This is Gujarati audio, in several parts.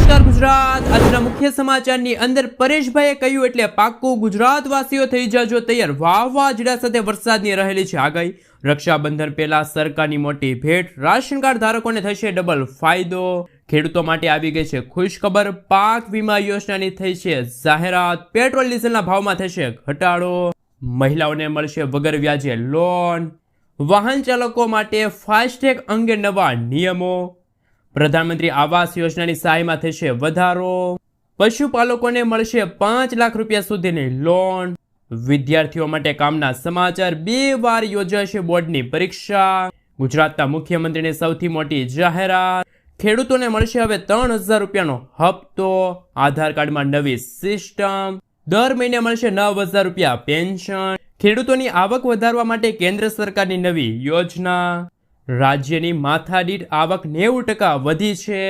નમસ્કાર ગુજરાત, આજના મુખ્ય સમાચારની અંદર પરેશભાઈએ કહ્યું એટલે પાક્કું ગુજરાતવાસીઓ થઈ જાજો તૈયાર, વાવાઝોડા સાથે વરસાદની રહેલી છે આગાહી। રક્ષાબંધન પહેલા સરકારની મોટી ભેટ, રાશન કાર્ડ ધારકોને થશે ડબલ ફાયદો। ખેડૂતો માટે આવી ગઈ છે ખુશ ખબર, પાક વીમા યોજનાની થઈ છે જાહેરાત। પેટ્રોલ ડીઝલના ભાવમાં થશે ઘટાડો, મહિલાઓને મળશે વગર વ્યાજે લોન, વાહન ચાલકો માટે ફાસ્ટેગ અંગે નવા નિયમો, પ્રધાનમંત્રી આવાસ યોજનાની સહાયમાં થશે વધારો, પશુપાલકોને મળશે 5 લાખ રૂપિયા સુધીની લોન, વિદ્યાર્થીઓ માટે કામના સમાચાર, 2 વાર યોજાશે બોર્ડની પરીક્ષા, ગુજરાતના મુખ્યમંત્રીની સૌથી મોટી જાહેરાત, ખેડૂતોને મળશે હવે 3000 રૂપિયાનો હપ્તો, આધાર કાર્ડમાં નવી સિસ્ટમ, દર મહિને મળશે 9000 રૂપિયા પેન્શન, ખેડૂતોની આવક વધારવા માટે કેન્દ્ર સરકારની નવી યોજના, રાજ્યની માથાદીઠ આવક 90% વધી છે,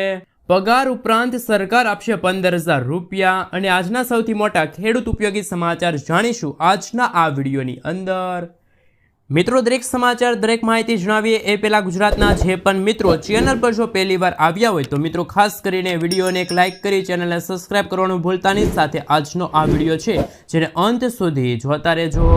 પગાર ઉપરાંત સરકાર આપશે 15000 રૂપિયા। અને આજના સૌથી મોટા ખેડૂત ઉપયોગી સમાચાર જાણીશું આજના આ વિડીયોની અંદર। મિત્રો, દરેક સમાચાર દરેક માહિતી જણાવીએ એ પહેલા ગુજરાતના જે પણ મિત્રો ચેનલ પર જો પહેલી વાર આવ્યા હોય તો મિત્રો ખાસ કરીને વિડીયોને એક લાઇક કરી ચેનલને સબસ્ક્રાઇબ કરવાનું ભૂલતા નહીં, સાથે આજનો આ વિડીયો છે જેને અંત સુધી જોતા રહેજો।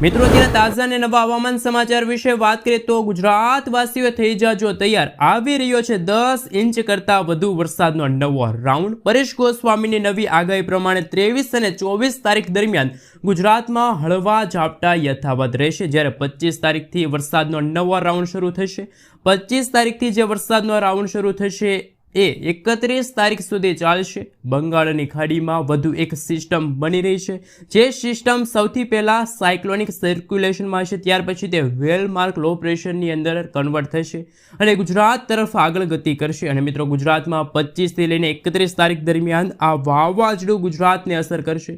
મિત્રો, અત્યારે તાજા અને નવા હવામાન સમાચાર વિશે વાત કરીએ તો ગુજરાતવાસીઓ થઈ જાજો તૈયાર, આવી રહ્યો છે 10 ઇંચ કરતાં વધુ વરસાદનો નવો રાઉન્ડ। પરેશ ગોસ્વામીની નવી આગાહી પ્રમાણે 23 અને 24 તારીખ દરમિયાન ગુજરાતમાં હળવા ઝાપટા યથાવત રહેશે, જ્યારે 25 તારીખથી વરસાદનો નવો રાઉન્ડ શરૂ થશે। 25 તારીખથી જે વરસાદનો રાઉન્ડ શરૂ થશે એ 31 તારીખ સુધી ચાલશે। બંગાળની ખાડીમાં વધુ એક સિસ્ટમ બની રહી છે, જે સિસ્ટમ સૌથી પહેલા સાયક્લોનિક સર્ક્યુલેશનમાં હશે, ત્યાર પછી તે વેલમાર્ક લો પ્રેશરની અંદર કન્વર્ટ થશે અને ગુજરાત તરફ આગળ ગતિ કરશે। અને મિત્રો, ગુજરાતમાં 25 થી લઈને 31 તારીખ દરમિયાન આ વાવાઝોડું ગુજરાતને અસર કરશે।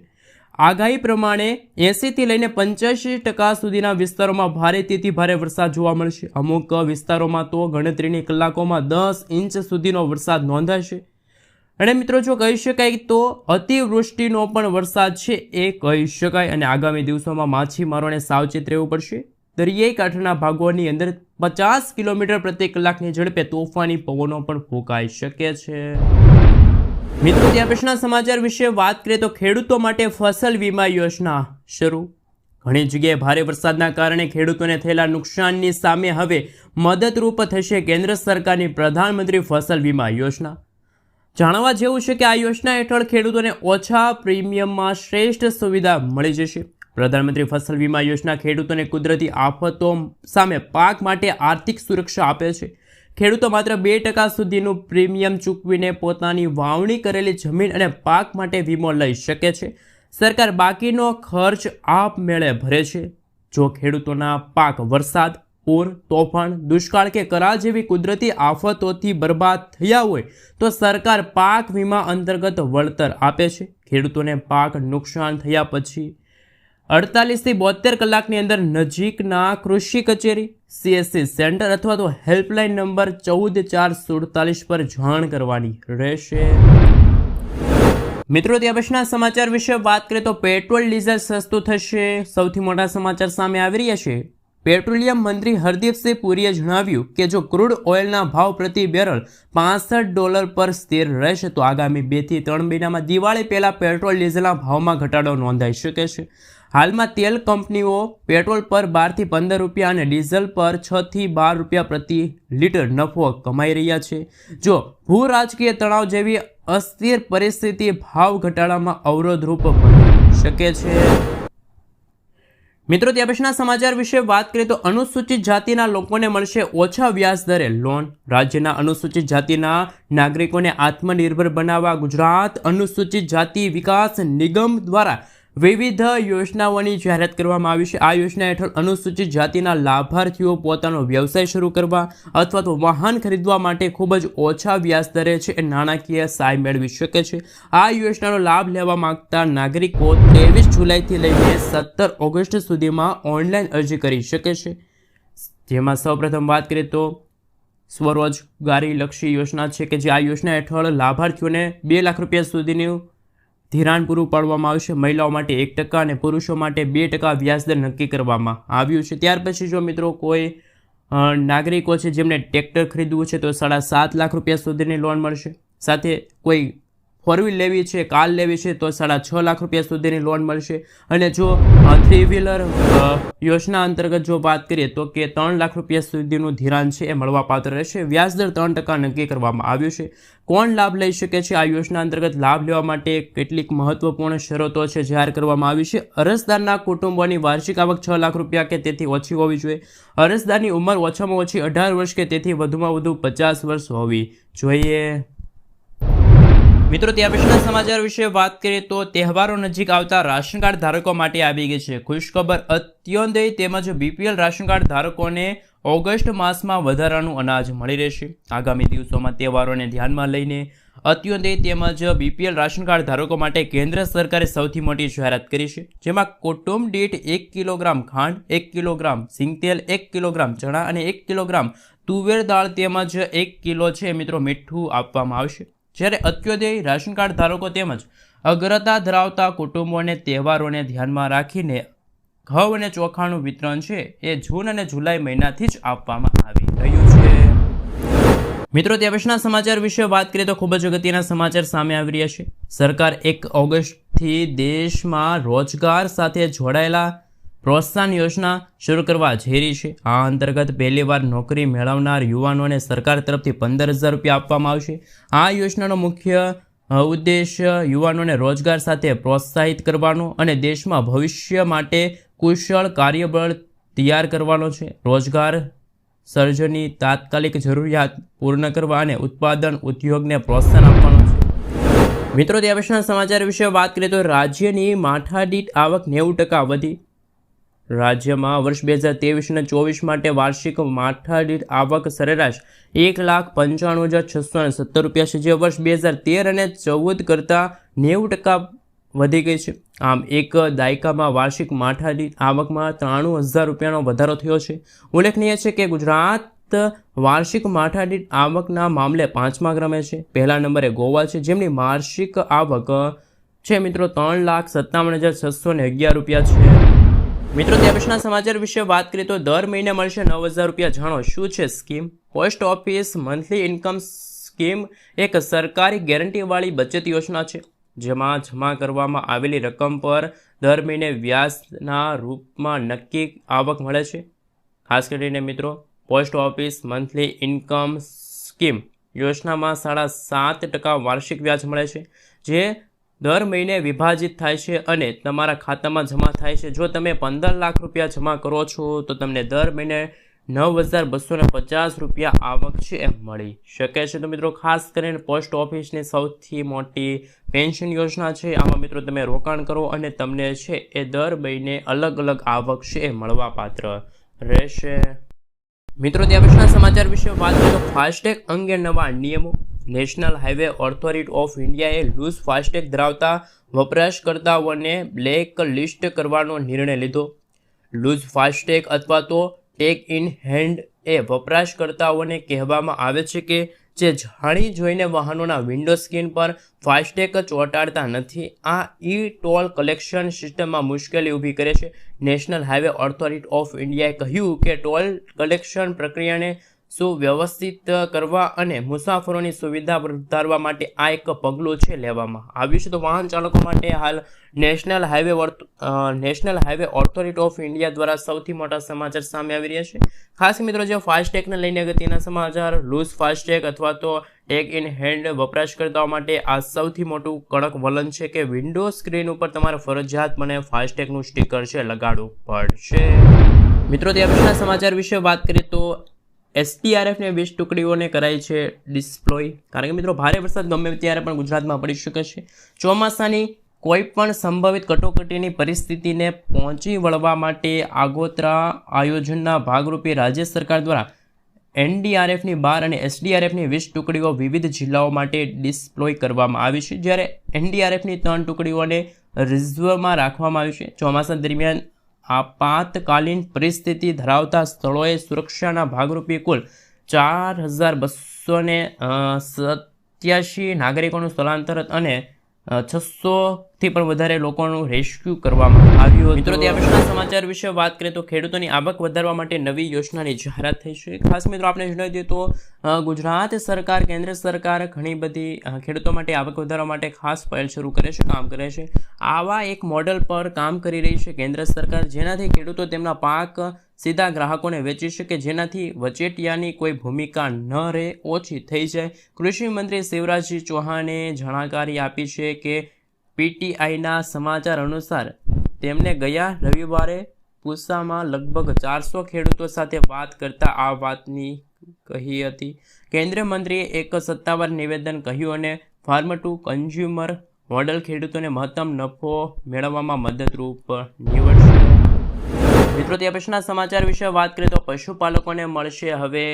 આગાહી પ્રમાણે 80 થી લઈને 85% સુધીના વિસ્તારોમાં ભારેથી ભારે વરસાદ જોવા મળશે। અમુક વિસ્તારોમાં તો ગણતરીની કલાકોમાં 10 ઇંચ સુધીનો વરસાદ નોંધાશે। અને મિત્રો, જો કહી શકાય તો અતિવૃષ્ટિનો પણ વરસાદ છે એ કહી શકાય। અને આગામી દિવસોમાં માછીમારોને સાવચેત રહેવું પડશે। દરિયાઈ કાંઠાના ભાગોની અંદર 50 કિલોમીટર પ્રતિ કલાકની ઝડપે તોફાની પવનો પણ ફૂંકાઈ શકે છે। મિત્રો, ત્યાર પછીના સમાચાર વિશે વાત કરીએ તો ખેડૂતો માટે ફસલ વીમા યોજના શરૂ। ઘણી જગ્યાએ ભારે વરસાદના કારણે ખેડૂતોને થયેલા નુકસાનની સામે હવે મદદરૂપ થશે કેન્દ્ર સરકારની પ્રધાનમંત્રી ફસલ વીમા યોજના। જાણવા જેવું છે કે આ યોજના હેઠળ ખેડૂતોને ઓછા પ્રીમિયમમાં શ્રેષ્ઠ સુવિધા મળી જશે। પ્રધાનમંત્રી ફસલ વીમા યોજના ખેડૂતોને કુદરતી આફતો સામે પાક માટે આર્થિક સુરક્ષા આપે છે। ખેડૂતો માત્ર 2% સુધીનું પ્રીમિયમ ચૂકવીને પોતાની વાવણી કરેલી જમીન અને પાક માટે વીમો લઈ શકે છે। સરકાર બાકીનો ખર્ચ આપમેળે ભરે છે। જો ખેડૂતોના પાક વરસાદ, પૂર, તોફાન, દુષ્કાળ કે કરાર જેવી કુદરતી આફતોથી બરબાદ થયા હોય તો સરકાર પાક વીમા અંતર્ગત વળતર આપે છે। ખેડૂતોને પાક નુકસાન થયા પછી 48 થી 72 કલાકની અંદર નજીકના કૃષિ કચેરી, CSC સેન્ટર અથવા તો હેલ્પલાઇન નંબર 14447 પર જાણ કરવાની રહેશે। મિત્રો, ત્યાં પછીના સમાચાર વિશે વાત કરીએ તો પેટ્રોલ ડીઝલ સસ્તું થશે। સૌથી મોટા સમાચાર સામે આવી રહ્યા છે। પેટ્રોલિયમ મંત્રી હરદીપસિંહ પુરીએ જણાવ્યું કે જો ક્રૂડ ઓઇલના ભાવ પ્રતિ બેરલ $65 પર સ્થિર રહેશે તો આગામી 2 થી 3 મહિનામાં દિવાળી પહેલા પેટ્રોલ ડીઝલના ભાવમાં ઘટાડો નોંધાઈ શકે છે। હાલમાં તેલ કંપનીઓ પેટ્રોલ પર 12 થી 15 રૂપિયા અને ડીઝલ પર 6 થી 12 રૂપિયા પ્રતિ લીટર નફો કમાઈ રહ્યા છે। જો ભૂ રાજકીય તણાવ જેવી અસ્થિર પરિસ્થિતિ ભાવ ઘટાડામાં અવરોધરૂપ બની શકે છે। મિત્રો, ત્યાં પછીના સમાચાર વિશે વાત કરીએ તો અનુસૂચિત જાતિના લોકોને મળશે ઓછા વ્યાજ દરે લોન। રાજ્યના અનુસૂચિત જાતિના નાગરિકોને આત્મનિર્ભર બનાવવા ગુજરાત અનુસૂચિત જાતિ વિકાસ નિગમ દ્વારા વિવિધ યોજનાઓની જાહેરાત કરવામાં આવી છે। આ યોજના હેઠળ અનુસૂચિત જાતિના લાભાર્થીઓ પોતાનો વ્યવસાય શરૂ કરવા અથવા તો વાહન ખરીદવા માટે ખૂબ જ ઓછા વ્યાજ દરે છે નાણાકીય સહાય મેળવી શકે છે। આ યોજનાનો લાભ લેવા માંગતા નાગરિકો 23 જુલાઈથી લઈને 17 ઓગસ્ટ સુધીમાં ઓનલાઈન અરજી કરી શકે છે। જેમાં સૌપ્રથમ વાત કરીએ તો સ્વરોજગારીલક્ષી યોજના છે કે જે આ યોજના હેઠળ લાભાર્થીઓને 2 લાખ રૂપિયા સુધીનું ધિરાણ પૂરું પાડવામાં આવશે। મહિલાઓ માટે 1% અને પુરુષો માટે 2% વ્યાજદર નક્કી કરવામાં આવ્યું છે। ત્યાર પછી જો મિત્રો કોઈ નાગરિકો છે જેમને ટ્રેક્ટર ખરીદવું છે તો 7.5 લાખ રૂપિયા સુધીની લોન મળશે। સાથે કોઈ ફોર વ્હીલ લેવી છે, કાર લેવી છે તો 6.5 લાખ રૂપિયા સુધીની લોન મળશે. અને જો 3 વ્હીલર યોજના અંતર્ગત જો વાત કરીએ તો કે 3 લાખ રૂપિયા સુધીનું ધિરાણ છે એ મળવાપાત્ર રહેશે. વ્યાજદર 3% નક્કી કરવામાં આવ્યું છે. કોણ લાભ લઈ શકે છે આ યોજના અંતર્ગત? લાભ લેવા માટે કેટલીક મહત્વપૂર્ણ શરતો છે જાહેર કરવામાં આવી છે. અરજદારના કુટુંબોની વાર્ષિક આવક 6 લાખ રૂપિયા કે તેથી ઓછી હોવી જોઈએ. અરજદારની ઉંમર ઓછામાં ઓછી 18 વર્ષ કે તેથી વધુમાં વધુ 50 વર્ષ હોવી જોઈએ. મિત્રો, ત્યાર પછીના સમાચાર વિશે વાત કરીએ તો તહેવારો નજીક આવતા રાશન કાર્ડ ધારકો માટે આવી ગઈ છે ખુશખબર. અત્યોદય તેમજ બીપીએલ રાશન કાર્ડ ધારકોને ઓગસ્ટ માસમાં વધારાનું અનાજ મળી રહેશે. આગામી દિવસોમાં તહેવારોને ધ્યાનમાં લઈને અત્યોદય તેમજ બીપીએલ રાશન કાર્ડ ધારકો માટે કેન્દ્ર સરકારે સૌથી મોટી જાહેરાત કરી છે, જેમાં કુટુંબ દીઠ 1 કિલોગ્રામ ખાંડ, 1 કિલોગ્રામ સિંગતેલ, 1 કિલોગ્રામ ચણા અને 1 કિલોગ્રામ તુવેર દાળ તેમજ 1 કિલો છે મિત્રો મીઠું આપવામાં આવશે. જ્યારે અત્યોદય રાશન કાર્ડ ધારકો તેમજ અગ્રતા ધરાવતા કુટુંબોને તહેવારોને ધ્યાનમાં રાખીને ઘઉં અને ચોખાનું વિતરણ છે એ જૂન અને જુલાઈ મહિનાથી જ આપવામાં આવી રહ્યું છે. મિત્રો, ત્યાર પછીના સમાચાર વિશે વાત કરીએ તો ખૂબ જ અગત્યના સમાચાર સામે આવી રહ્યા છે. સરકાર 1 ઓગસ્ટથી દેશમાં રોજગાર સાથે જોડાયેલા પ્રોત્સાહન યોજના શરૂ કરવા જઈ રહી છે. આ અંતર્ગત પહેલીવાર નોકરી મેળવનાર યુવાનોને સરકાર તરફથી 15,000 રૂપિયા આપવામાં આવશે. આ યોજનાનો મુખ્ય ઉદ્દેશ્ય યુવાનોને રોજગાર સાથે પ્રોત્સાહિત કરવાનો અને દેશમાં ભવિષ્ય માટે કુશળ કાર્યબળ તૈયાર કરવાનો છે. રોજગાર સર્જનની તાત્કાલિક જરૂરિયાત પૂર્ણ કરવા અને ઉત્પાદન ઉદ્યોગને પ્રોત્સાહન આપવાનું છે. મિત્રો, ત્યાર પછીના સમાચાર વિશે વાત કરીએ તો રાજ્યની માથાદીઠ આવક 90% વધી. રાજ્યમાં વર્ષ 2023 અને 24 માટે વાર્ષિક માથાદીઠ આવક સરેરાશ 1,95,670 રૂપિયા છે, જે વર્ષ 2013 અને 14 કરતાં 90% વધી ગઈ છે. આમ એક દાયકામાં વાર્ષિક માથાદીઠ આવકમાં 93,000 રૂપિયાનો વધારો થયો છે. ઉલ્લેખનીય છે કે ગુજરાત વાર્ષિક માથાદીઠ આવકના મામલે 5મા ક્રમે છે. પહેલા નંબરે ગોવા છે, જેમની વાર્ષિક આવક છે મિત્રો 3,57,611 રૂપિયા છે. મિત્રો, ત્યાર પછીના સમાચાર વિશે વાત કરીએ તો દર મહિને મળશે 9,000 રૂપિયા. જાણો શું છે scheme? Post office monthly income scheme એક સરકારી ગેરંટીવાળી બચત યોજના છે, જેમાં જમા કરવામાં આવેલી રકમ પર દર મહિને વ્યાજના રૂપમાં નક્કી આવક મળે છે. ખાસ કરીને મિત્રો, post office monthly income scheme યોજનામાં 7.5% વાર્ષિક વ્યાજ મળે છે, જે દર મહિને વિભાજિત થાય છે અને તમારા ખાતામાં જમા થાય છે. જો તમે 15 લાખ રૂપિયા જમા કરો છો તો તમને દર મહિને 9,250 રૂપિયા આવક છે એ મળી શકે છે. તો મિત્રો, ખાસ કરીને પોસ્ટ ઓફિસની સૌથી મોટી પેન્શન યોજના છે. આમાં મિત્રો તમે રોકાણ કરો અને તમને છે એ દર મહિને અલગ અલગ આવક છે એ મળવાપાત્ર રહેશે. મિત્રો, ત્યાર પછીના સમાચાર વિશે વાત કરીએ તો ફાસ્ટેગ અંગે નવા નિયમો. નેશનલ હાઈવે ઓથોરિટી ઓફ ઇન્ડિયાએ લૂઝ ફાસ્ટેગ ધરાવતા વપરાશકર્તાઓને બ્લેક લિસ્ટ કરવાનો નિર્ણય લીધો. લૂઝ ફાસ્ટેગ અથવા તો ટેગ ઇન હેન્ડ એ વપરાશકર્તાઓને કહેવામાં આવે છે કે જે જાણી જોઈને વાહનોના વિન્ડો સ્ક્રીન પર ફાસ્ટેગ ચોંટાડતા નથી. આ ટોલ કલેક્શન સિસ્ટમમાં મુશ્કેલી ઊભી કરે છે. નેશનલ હાઈવે ઓથોરિટી ઓફ ઇન્ડિયાએ કહ્યું કે ટોલ કલેક્શન પ્રક્રિયાને સુવ્યવસ્થિત કરવા અને મુસાફરોની સુવિધા વધારવા માટે આ એક પગલું છે લેવામાં આવ્યું છે. તો વાહન ચાલકો માટે હાલ national highway authority of India દ્વારા સૌથી મોટા સમાચાર સામે આવી રહ્યા છે. ખાસ મિત્રો, જે ફાસ્ટેગને લઈને અગત્યના સમાચાર, લૂઝ ફાસ્ટેગ અથવા તો ટેગ ઇન હેન્ડ વપરાશકર્તાઓ માટે આ સૌથી મોટું કડક વલણ છે કે વિન્ડો સ્ક્રીન ઉપર તમારે ફરજિયાતપણે ફાસ્ટેગનું સ્ટીકર છે લગાડવું પડશે. મિત્રો, ત્યાર પછીના સમાચાર વિશે વાત કરીએ તો SDRFને 20 ટુકડીઓને કરાઈ છે ડિપ્લોય. કારણ કે મિત્રો, ભારે વરસાદ ગમે ત્યારે પણ ગુજરાતમાં પડી શકે છે. ચોમાસાની કોઈ પણ સંભવિત કટોકટીની પરિસ્થિતિને પહોંચી વળવા માટે આગોતરા આયોજનના ભાગરૂપે રાજ્ય સરકાર દ્વારા NDRFની 12 અને SDRFની 20 ટુકડીઓ વિવિધ જિલ્લાઓ માટે ડિપ્લોય કરવામાં આવી છે, જ્યારે NDRFની 3 ટુકડીઓને રિઝર્વમાં રાખવામાં આવી છે. ચોમાસા દરમિયાન આપાતકાલીન પરિસ્થિતિ ધરાવતા સ્થળોએ સુરક્ષાના ભાગરૂપે કુલ 4,287 નાગરિકોનું સ્થળાંતર અને થી પણ વધારે લોકોનું રેસ્ક્યુ કરવામાં આવ્યું. મિત્રો, ત્યાં પછીના સમાચાર વિશે વાત કરીએ તો ખેડૂતોની આવક વધારવા માટે નવી યોજનાની જાહેરાત થઈ છે. ખાસ મિત્રો આપણે જણાવી દઈએ તો ગુજરાત સરકાર, કેન્દ્ર સરકાર ઘણી બધી ખેડૂતો માટે આવક વધારવા માટે ખાસ પહેલ શરૂ કરે છે, કામ કરે છે. આવા એક મોડલ પર કામ કરી રહી છે કેન્દ્ર સરકાર, જેનાથી ખેડૂતો તેમના પાક સીધા ગ્રાહકોને વેચી શકે, જેનાથી વચેટિયાની કોઈ ભૂમિકા ન રહે, ઓછી થઈ જાય. કૃષિ મંત્રી શિવરાજસિંહ ચૌહાણે જાણકારી આપી છે કે પીટીઆઈના સમાચાર અનુસાર તેમણે ગયા રવિવારે પૂસામાં લગભગ 400 ખેડૂતો સાથે વાત કરતા આ વાતની કહી હતી. કેન્દ્રીય મંત્રીએ એક સત્તાવાર નિવેદન કહ્યું અને ફાર્મ ટુ કન્ઝ્યુમર મોડલ ખેડૂતોને મહત્તમ નફો મેળવવામાં મદદરૂપ નીવડશે. મિત્રો, ત્યાં પછીના સમાચાર વિશે વાત કરીએ તો પશુપાલકોને મળશે હવે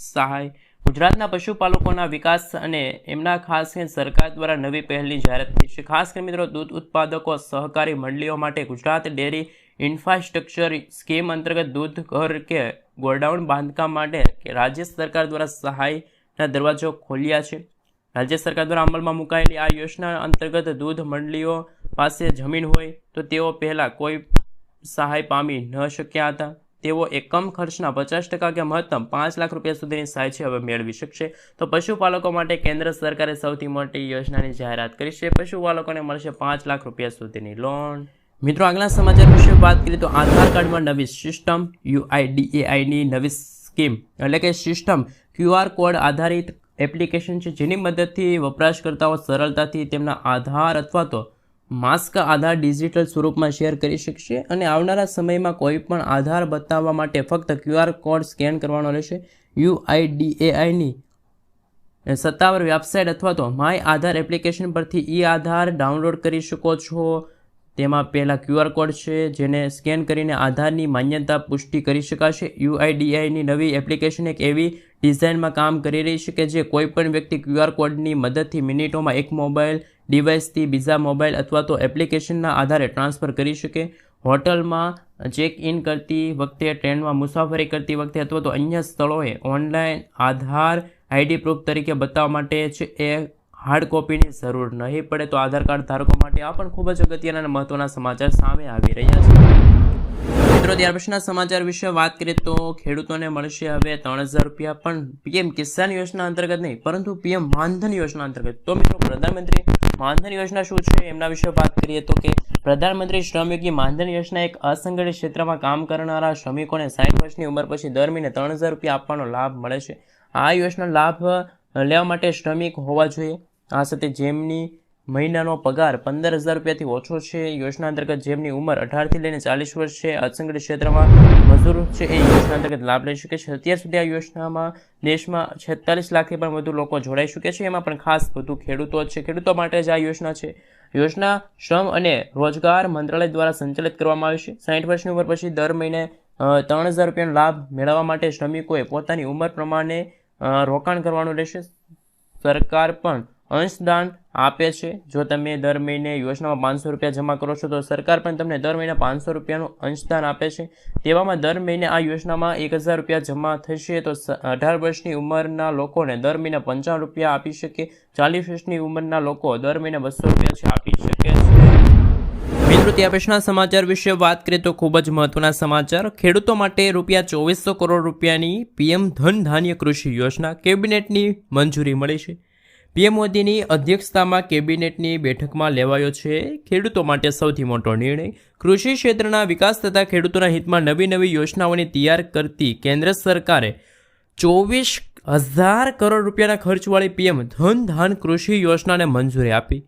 સહાય. ગુજરાતના પશુપાલકોના વિકાસ અને એમના ખાસ સરકાર દ્વારા નવી પહેલની જાહેરાત થઈ છે. ખાસ કરીને મિત્રો, દૂધ ઉત્પાદકો સહકારી મંડળીઓ માટે ગુજરાત ડેરી ઇન્ફ્રાસ્ટ્રક્ચર સ્કીમ અંતર્ગત દૂધ ઘર કે ગોડાઉન બાંધકામ માટે રાજ્ય સરકાર દ્વારા સહાયના દરવાજો ખોલ્યા છે. રાજ્ય સરકાર દ્વારા અમલમાં મુકાયેલી આ યોજના અંતર્ગત દૂધ મંડળીઓ પાસે જમીન હોય તો તેઓ પહેલાં કોઈ સહાય પામી ન શક્યા હતા. તેઓ એકમ ખર્ચના 50% કે મહત્તમ 5 લાખ રૂપિયા સુધીની સહાય છે હવે મેળવી શકશે. તો પશુપાલકો માટે કેન્દ્ર સરકારે સૌથી મોટી યોજનાની જાહેરાત કરી છે. પશુપાલકોને મળશે 5 લાખ રૂપિયા સુધીની લોન. મિત્રો, આગલા સમાચાર વિશે વાત કરીએ તો આધાર કાર્ડમાં નવી સિસ્ટમ, UIDAIની નવી સ્કીમ એટલે કે સિસ્ટમ QR કોડ આધારિત એપ્લિકેશન છે, જેની મદદથી વપરાશકર્તાઓ સરળતાથી તેમના આધાર અથવા તો માસ્ક આધાર ડિજિટલ સ્વરૂપમાં શેર કરી શકશે અને આવનારા સમયમાં કોઈ પણ આધાર બતાવવા માટે ફક્ત QR કોડ સ્કેન કરવાનો રહેશે. UIDAIની સત્તાવાર વેબસાઇટ અથવા તો માય આધાર એપ્લિકેશન પરથી આધાર ડાઉનલોડ કરી શકો છો. તેમાં પહેલાં QR કોડ છે, જેને સ્કેન કરીને આધારની માન્યતા પુષ્ટિ કરી શકાશે. UIDAIની નવી એપ્લિકેશન એક એવી ડિઝાઇનમાં કામ કરી રહી છે કે જે કોઈપણ વ્યક્તિ QR કોડની મદદથી મિનિટોમાં એક મોબાઈલ ડિવાઇસથી બીજા મોબાઈલ અથવા તો એપ્લિકેશનના આધારે ટ્રાન્સફર કરી શકે. હોટલમાં ચેક ઇન કરતી વખતે, ટ્રેનમાં મુસાફરી કરતી વખતે અથવા તો અન્ય સ્થળોએ ઓનલાઈન આધાર ID પ્રૂફ તરીકે બતાવવા માટે છે એ હાર્ડ કોપીની જરૂર નહીં પડે. તો આધાર કાર્ડ ધારકો માટે આ પણ ખૂબ જ અગત્યના અને મહત્વના સમાચાર સામે આવી રહ્યા છે. મિત્રો, ત્યાર પછીના સમાચાર વિશે વાત કરીએ તો ખેડૂતોને મળશે હવે 3000 રૂપિયા, પણ PM કિસાન યોજના અંતર્ગત નહીં, પરંતુ PM માનધન યોજના અંતર્ગત. તો મિત્રો, પ્રધાનમંત્રી માનધન યોજના શું છે એમના વિશે વાત કરીએ તો કે પ્રધાનમંત્રી શ્રમયોગી માનધન યોજના એક અસંગઠિત ક્ષેત્રમાં કામ કરનારા શ્રમિકોને 60 વર્ષની ઉંમર પછી દર મહિને 3000 રૂપિયા આપવાનો લાભ મળે છે. આ યોજના લાભ લેવા માટે શ્રમિક હોવા જોઈએ. આ સાથે જેમની મહિનાનો પગાર 15000 રૂપિયાથી ઓછો છે, યોજના અંતર્ગત જેમની ઉંમર 18 થી લઈને 40 વર્ષ છે, અસંગઠિત ક્ષેત્રમાં મજૂર છે, એ યોજના અંતર્ગત લાભ લઈ શકે છે. અત્યાર સુધી આ યોજનામાં દેશમાં 46 લાખથી પણ વધુ લોકો જોડાઈ શકે છે. એમાં પણ ખાસ વધુ ખેડૂતો છે. ખેડૂતો માટે જ આ યોજના છે. યોજના શ્રમ અને રોજગાર મંત્રાલય દ્વારા સંચાલિત કરવામાં આવી છે. 60 વર્ષની ઉંમર પછી દર મહિને 3000 રૂપિયાનો લાભ મેળવવા માટે શ્રમિકોએ પોતાની ઉંમર પ્રમાણે રોકાણ કરવાનું રહેશે. સરકાર પણ અંશદાન આપે છે. જો તમે દર મહિને યોજનામાં 500 રૂપિયા જમા કરો છો તો સરકાર પણ તમને દર મહિને 500 રૂપિયાનું અંશદાન આપે છે. તેવામાં દર મહિને આ યોજનામાં 1000 રૂપિયા જમા થશે તો 18 વર્ષની ઉંમરના લોકોને દર મહિને 55 રૂપિયા આપી શકે. 40 વર્ષની ઉંમરના લોકો દર મહિને 200 રૂપિયા આપી શકે છે. મિત્રો, ત્યાં પછીના સમાચાર વિશે વાત કરીએ તો ખૂબ જ મહત્વના સમાચાર. ખેડૂતો માટે ₹2400 કરોડ રૂપિયાની PM ધન ધાન્ય કૃષિ યોજના કેબિનેટની મંજૂરી મળી છે. PM મોદીની અધ્યક્ષતામાં કેબિનેટની બેઠકમાં લેવાયો છે ખેડૂતો માટે સૌથી મોટો નિર્ણય. કૃષિ ક્ષેત્રના વિકાસ તથા ખેડૂતોના હિતમાં નવી નયોજનાઓને તૈયાર કરતી કેન્દ્ર સરકારે 24,000 કરોડ રૂપિયાના ખર્ચવાળી PM ધન ધાન કૃષિ યોજનાને મંજૂરી આપી.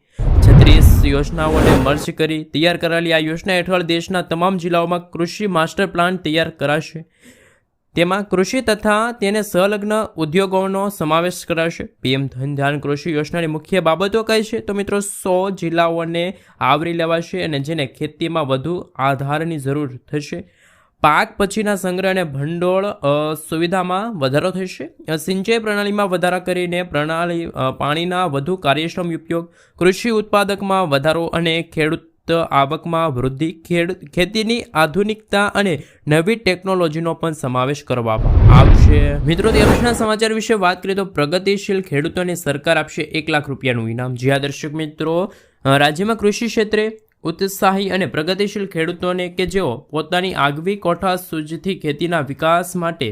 36 યોજનાઓને મર્જ કરી તૈયાર કરાયેલી આ યોજના હેઠળ દેશના તમામ જિલ્લાઓમાં કૃષિ માસ્ટર પ્લાન તૈયાર કરાશે. તેમાં કૃષિ તથા તેને સંલગ્ન ઉદ્યોગોનો સમાવેશ કરાશે. PM ધન ધાન કૃષિ યોજનાની મુખ્ય બાબતો કઈ છે તો મિત્રો 100 જિલ્લાઓને આવરી લેવાશે અને જેને ખેતીમાં વધુ આધારની જરૂર થશે. પાક પછીના સંગ્રહ અને ભંડોળ સુવિધામાં વધારો થશે. સિંચાઈ પ્રણાલીમાં વધારા કરીને પાણીના વધુ કાર્યક્ષમ ઉપયોગ, કૃષિ ઉત્પાદકમાં વધારો અને ખેડૂત આવકમાં વૃદ્ધિ, ખેતીની આધુનિકતા અને નવી ટેકનોલોજીનો પણ સમાવેશ કરવામાં આવશે. મિત્રો, ત્યારબાદના સમાચાર વિશે વાત કરીએ તો પ્રગતિશીલ ખેડૂતોને સરકાર આપશે 1 લાખ રૂપિયાનું ઇનામ. જી હા દર્શક મિત્રો, રાજ્યમાં કૃષિ ક્ષેત્રે ઉત્સાહી અને પ્રગતિશીલ ખેડૂતોને કે જેઓ પોતાની આગવી કોઠાસ સૂઝથી ખેતીના વિકાસ માટે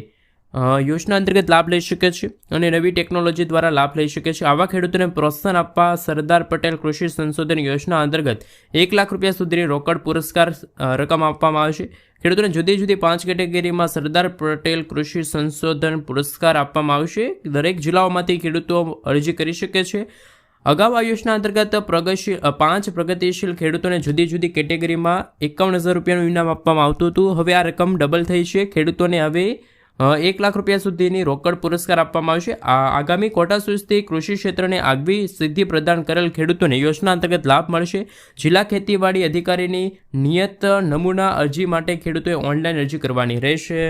યોજના અંતર્ગત લાભ લઈ શકે છે અને નવી ટેકનોલોજી દ્વારા લાભ લઈ શકે છે. આવા ખેડૂતોને પ્રોત્સાહન આપવા સરદાર પટેલ કૃષિ સંશોધન યોજના અંતર્ગત 1 લાખ રૂપિયા સુધીની રોકડ પુરસ્કાર રકમ આપવામાં આવશે. ખેડૂતોને જુદી જુદી 5 કેટેગરીમાં સરદાર પટેલ કૃષિ સંશોધન પુરસ્કાર આપવામાં આવશે. દરેક જિલ્લાઓમાંથી ખેડૂતો અરજી કરી શકે છે. અગાઉ આ યોજના અંતર્ગત 5 પ્રગતિશીલ ખેડૂતોને જુદી જુદી કેટેગરીમાં 51,000 રૂપિયાનું ઇનામ આપવામાં આવતું હતું. હવે આ રકમ ડબલ થઈ છે. ખેડૂતોને હવે 1 લાખ રૂપિયા સુધીની રોકડ પુરસ્કાર આપવામાં આવશે. આગામી કોટા સૂચથી કૃષિ ક્ષેત્રને આગવી સિદ્ધિ પ્રદાન કરેલ ખેડૂતોને યોજના અંતર્ગત લાભ મળશે. જિલ્લા ખેતીવાડી અધિકારીની નિયત નમૂના અરજી માટે ખેડૂતોએ ઓનલાઈન અરજી કરવાની રહેશે.